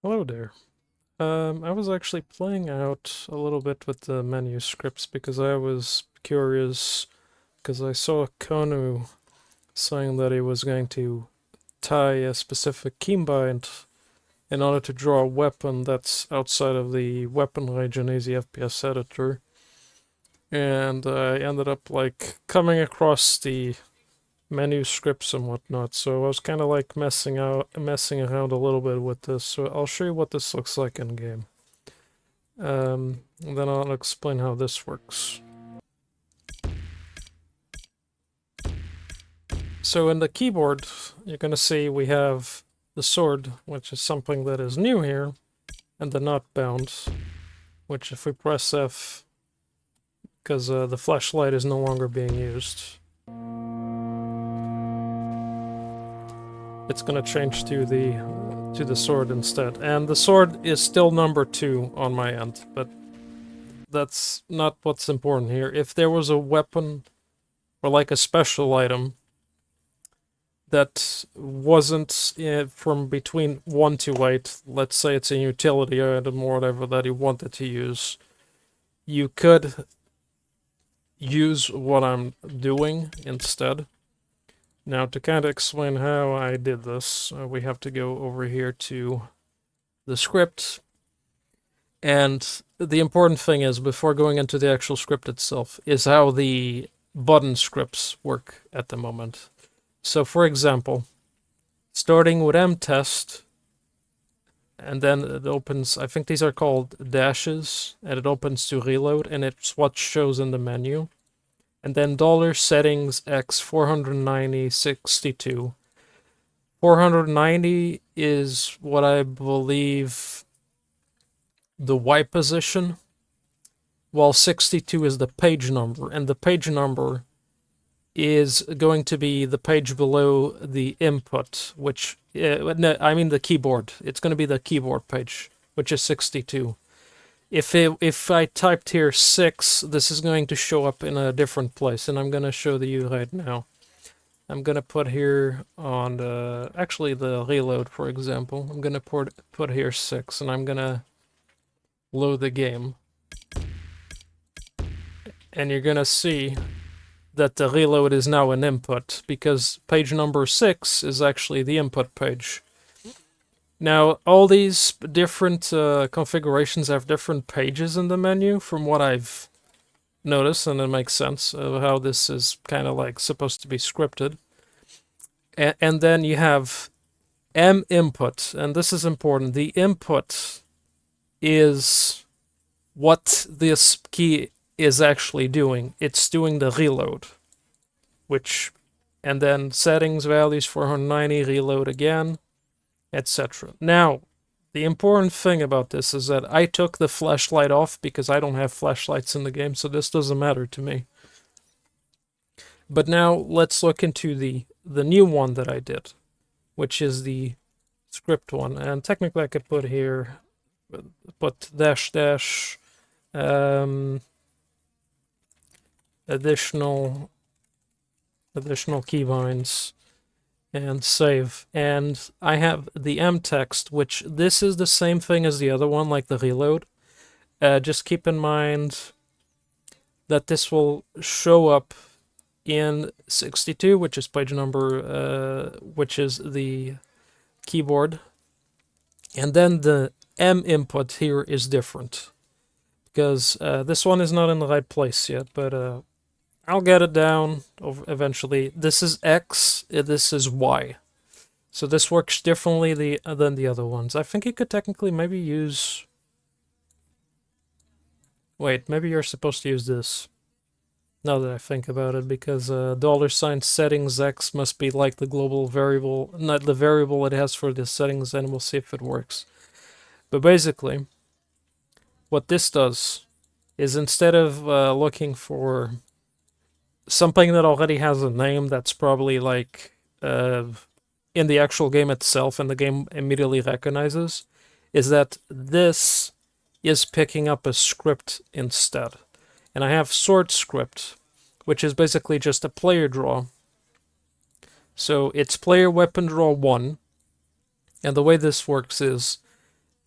Hello there. I was actually playing out a little bit with the menu scripts because I was curious because I saw Konu saying that he was going to tie a specific keybind in order to draw a weapon that's outside of the weapon range in Easy FPS editor. And I ended up like coming across the menu scripts and whatnot, so I was kind of like messing around a little bit with this. So I'll show you what this looks like in game. And then I'll explain how this works. So in the keyboard, you're going to see we have the sword, which is something that is new here, and the not bound, which if we press F, because the flashlight is no longer being used, it's going to change to the sword instead. And the sword is still number 2 on my end, but that's not what's important here. If there was a weapon or like a special item that wasn't from between 1 to 8, let's say it's a utility item or whatever that you wanted to use, you could use what I'm doing instead. Now, to kind of explain how I did this, we have to go over here to the script. And the important thing is, before going into the actual script itself, is how the button scripts work at the moment. So, for example, starting with mtext, and then it opens, I think these are called dashes, and it opens to reload, and it's what shows in the menu. And then $settingsX 490.62. 490 is what I believe the Y position, while 62 is the page number, and the page number is going to be the page below the input, which, no, I mean the keyboard. It's going to be the keyboard page, which is 62. If I typed here 6, this is going to show up in a different place, and I'm going to show you right now. I'm going to put here on actually the reload, for example. I'm going to put here 6, and I'm going to load the game. And you're going to see that the reload is now an input, because page number 6 is actually the input page. Now, all these different configurations have different pages in the menu from what I've noticed, and it makes sense of how this is kind of like supposed to be scripted. And then you have M input, and this is important. The input is what this key is actually doing. It's doing the reload, which, and then settings values 490, reload again, etc. Now, the important thing about this is that I took the flashlight off because I don't have flashlights in the game, so this doesn't matter to me. But now let's look into the new one that I did, which is the script one. And technically I could put here, put dash dash additional keybinds and save. And I have the mtext, which this is the same thing as the other one, like the reload. Just keep in mind that this will show up in 62, which is page number, which is the keyboard. And then the M input here is different, because this one is not in the right place yet, but I'll get it down eventually. This is X, this is Y. So this works differently than the other ones. I think you could technically maybe use... Wait, maybe you're supposed to use this. Now that I think about it, because $settingsX must be like the global variable, not the variable it has for the settings, and we'll see if it works. But basically, what this does is, instead of looking for something that already has a name that's probably like in the actual game itself and the game immediately recognizes, is that this is picking up a script instead. And I have Sword.script, which is basically just a player draw. So it's player weapon draw 1. And the way this works is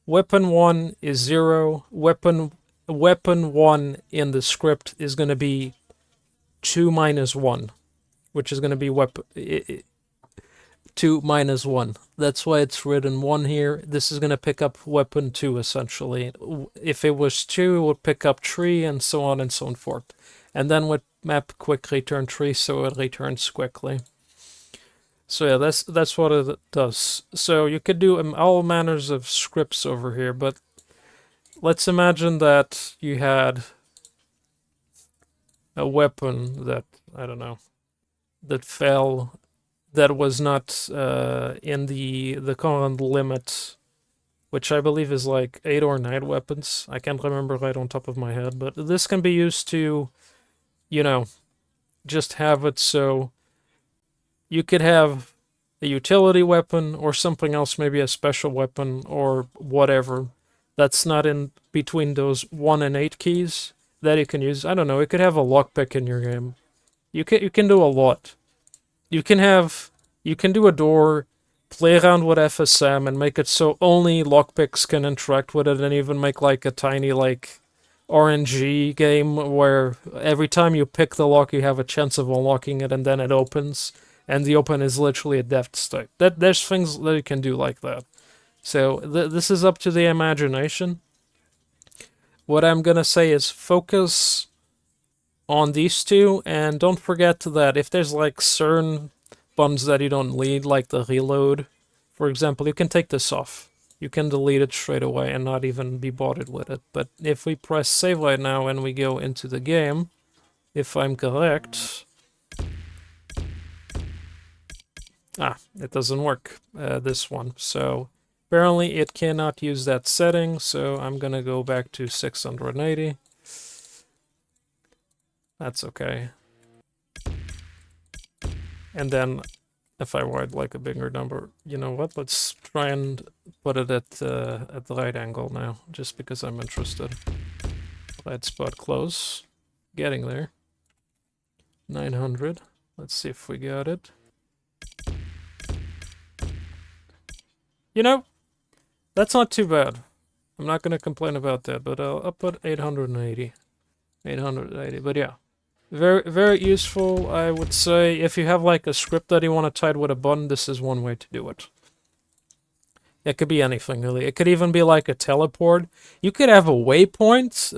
weapon 1 is 0. Weapon 1 in the script is going to be 2 minus 1, which is going to be weapon 2 minus 1. That's why it's written 1 here. This is going to pick up weapon 2, essentially. If it was 2, it would pick up 3, and so on and so forth. And then with map quick return 3, so it returns quickly. So yeah, that's what it does. So you could do all manners of scripts over here, but let's imagine that you had a weapon that, I don't know, that fell, that was not in the current limit, which I believe is like 8 or 9 weapons. I can't remember right on top of my head, but this can be used to, you know, just have it so you could have a utility weapon or something else, maybe a special weapon or whatever, that's not in between those 1 and 8 keys that you can use. I don't know, it could have a lockpick in your game. You can do a lot. You can do a door, play around with FSM and make it so only lockpicks can interact with it, and even make like a tiny like RNG game where every time you pick the lock you have a chance of unlocking it, and then it opens, and the open is literally a death state. There's things that you can do like that. So this is up to the imagination. What I'm gonna say is focus on these two, and don't forget that if there's like certain buttons that you don't need, like the reload, for example, you can take this off. You can delete it straight away and not even be bothered with it. But if we press save right now and we go into the game, if I'm correct... it doesn't work, this one. So apparently it cannot use that setting, so I'm gonna go back to 680. That's okay. And then if I would like a bigger number, you know what? Let's try and put it at the right angle now, just because I'm interested. Right spot close. Getting there. 900. Let's see if we got it. You know, that's not too bad. I'm not going to complain about that, but I'll put 880. 880, but yeah. Very, very useful, I would say. If you have like a script that you want to tie it with a button, this is one way to do it. It could be anything, really. It could even be like a teleport. You could have a waypoint,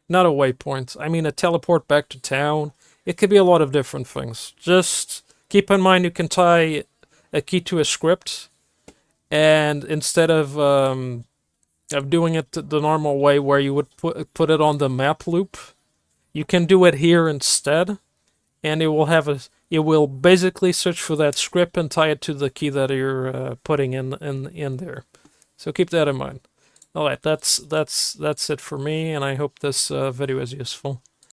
not a waypoint, I mean a teleport back to town. It could be a lot of different things. Just keep in mind you can tie a key to a script, and instead of doing it the normal way where you would put it on the map loop, you can do it here instead, and it will basically search for that script and tie it to the key that you're putting in there. So keep that in mind. All right, that's it for me, and I hope this video is useful.